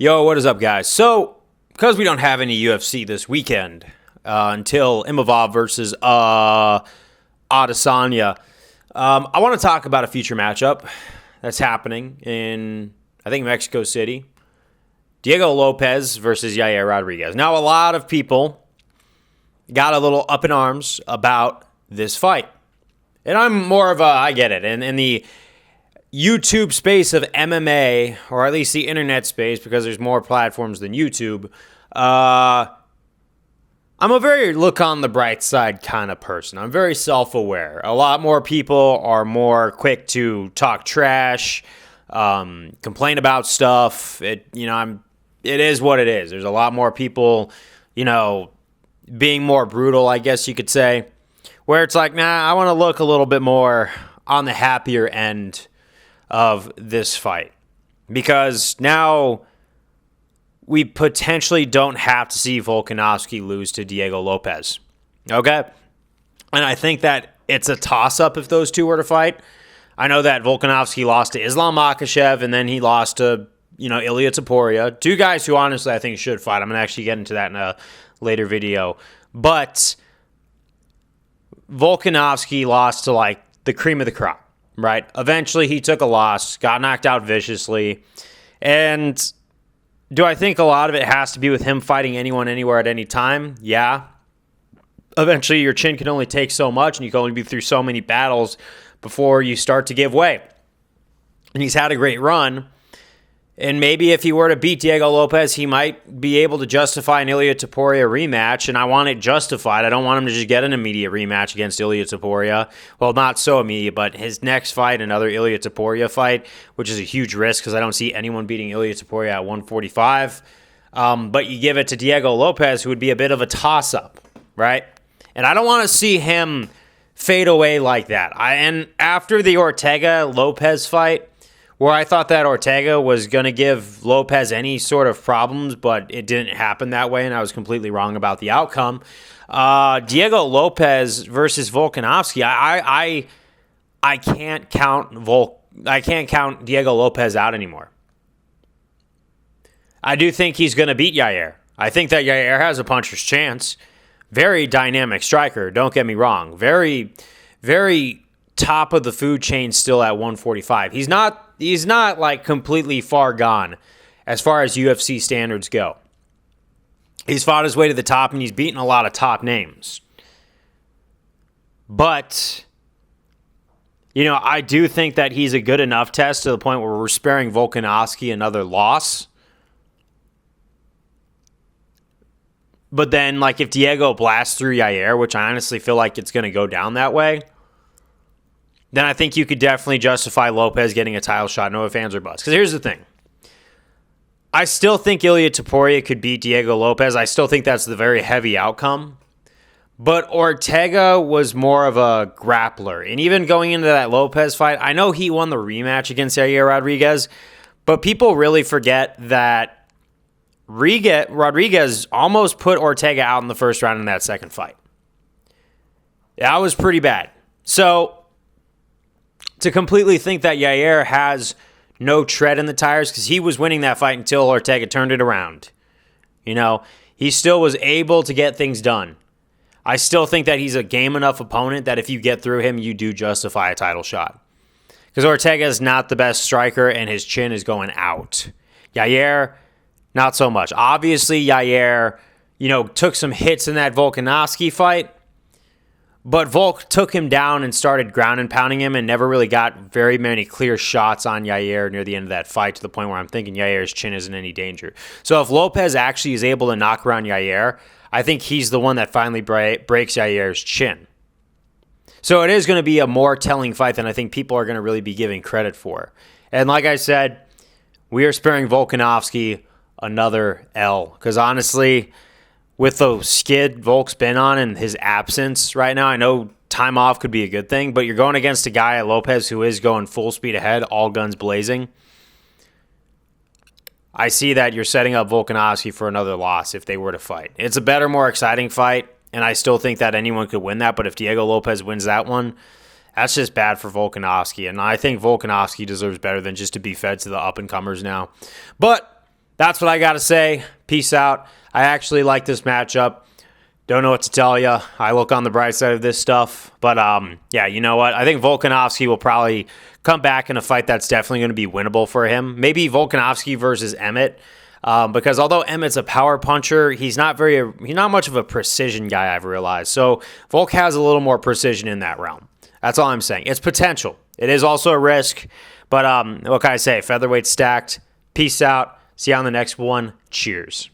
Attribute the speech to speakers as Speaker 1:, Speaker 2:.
Speaker 1: Yo, what is up, guys? So, because we don't have any UFC this weekend until Imavov versus Adesanya, I want to talk about a future matchup that's happening in, I think, Mexico City. Diego Lopez versus Yair Rodriguez. Now, a lot of people got a little up in arms about this fight. And I'm more of I get it. And in the YouTube space of MMA, or at least the internet space, because there's more platforms than YouTube, I'm a very look on the bright side kind of person. I'm very self-aware. A lot more people are more quick to talk trash, complain about stuff. It is what it is. There's a lot more people, being more brutal, I guess you could say, where it's like, nah, I want to look a little bit more on the happier end of this fight, because now we potentially don't have to see Volkanovski lose to Diego Lopez. Okay? And I think that it's a toss-up if those two were to fight. I know that Volkanovski lost to Islam Makhachev, and then he lost to, Ilia Topuria. Two guys who honestly I think should fight. I'm going to actually get into that in a later video. But Volkanovski lost to, the cream of the crop. Right. Eventually, he took a loss, got knocked out viciously. And do I think a lot of it has to be with him fighting anyone, anywhere, at any time? Yeah. Eventually, your chin can only take so much, and you can only be through so many battles before you start to give way. And he's had a great run. And maybe if he were to beat Diego Lopez, he might be able to justify an Ilia Topuria rematch, and I want it justified. I don't want him to just get an immediate rematch against Ilia Topuria. Well, not so immediate, but his next fight, another Ilia Topuria fight, which is a huge risk because I don't see anyone beating Ilia Topuria at 145. But you give it to Diego Lopez, who would be a bit of a toss-up, right? And I don't want to see him fade away like that. And after the Ortega-Lopez fight, where I thought that Ortega was going to give Lopez any sort of problems, but it didn't happen that way, and I was completely wrong about the outcome. Diego Lopez versus Volkanovski, I can't count Diego Lopez out anymore. I do think he's going to beat Yair. I think that Yair has a puncher's chance. Very dynamic striker, don't get me wrong. Very, very top of the food chain still at 145. He's not completely far gone as far as UFC standards go. He's fought his way to the top, and he's beaten a lot of top names. But, I do think that he's a good enough test to the point where we're sparing Volkanovski another loss. But then, if Diego blasts through Yair, which I honestly feel like it's going to go down that way, then I think you could definitely justify Lopez getting a title shot, no ifs, ands, or buts. Because here's the thing. I still think Ilia Topuria could beat Diego Lopez. I still think that's the very heavy outcome. But Ortega was more of a grappler. And even going into that Lopez fight, I know he won the rematch against Yair Rodriguez, but people really forget that Rodriguez almost put Ortega out in the first round in that second fight. That was pretty bad. So to completely think that Yair has no tread in the tires, because he was winning that fight until Ortega turned it around. He still was able to get things done. I still think that he's a game enough opponent that if you get through him, you do justify a title shot. Because Ortega is not the best striker, and his chin is going out. Yair, not so much. Obviously, Yair, took some hits in that Volkanovski fight, but Volk took him down and started ground and pounding him and never really got very many clear shots on Yair near the end of that fight, to the point where I'm thinking Yair's chin isn't in any danger. So if Lopez actually is able to knock around Yair, I think he's the one that finally breaks Yair's chin. So it is going to be a more telling fight than I think people are going to really be giving credit for. And like I said, we are sparing Volkanovski another L. Because honestly, with the skid Volk's been on and his absence right now, I know time off could be a good thing, but you're going against a guy, Lopez, who is going full speed ahead, all guns blazing. I see that you're setting up Volkanovski for another loss if they were to fight. It's a better, more exciting fight, and I still think that anyone could win that, but if Diego Lopez wins that one, that's just bad for Volkanovski, and I think Volkanovski deserves better than just to be fed to the up-and-comers now. But That's what I got to say. Peace out. I actually like this matchup. Don't know what to tell you. I look on the bright side of this stuff. But, yeah, you know what? I think Volkanovski will probably come back in a fight that's definitely going to be winnable for him. Maybe Volkanovski versus Emmett. Because although Emmett's a power puncher, he's not much of a precision guy, I've realized. So Volk has a little more precision in that realm. That's all I'm saying. It's potential. It is also a risk. But what can I say? Featherweight stacked. Peace out. See you on the next one. Cheers.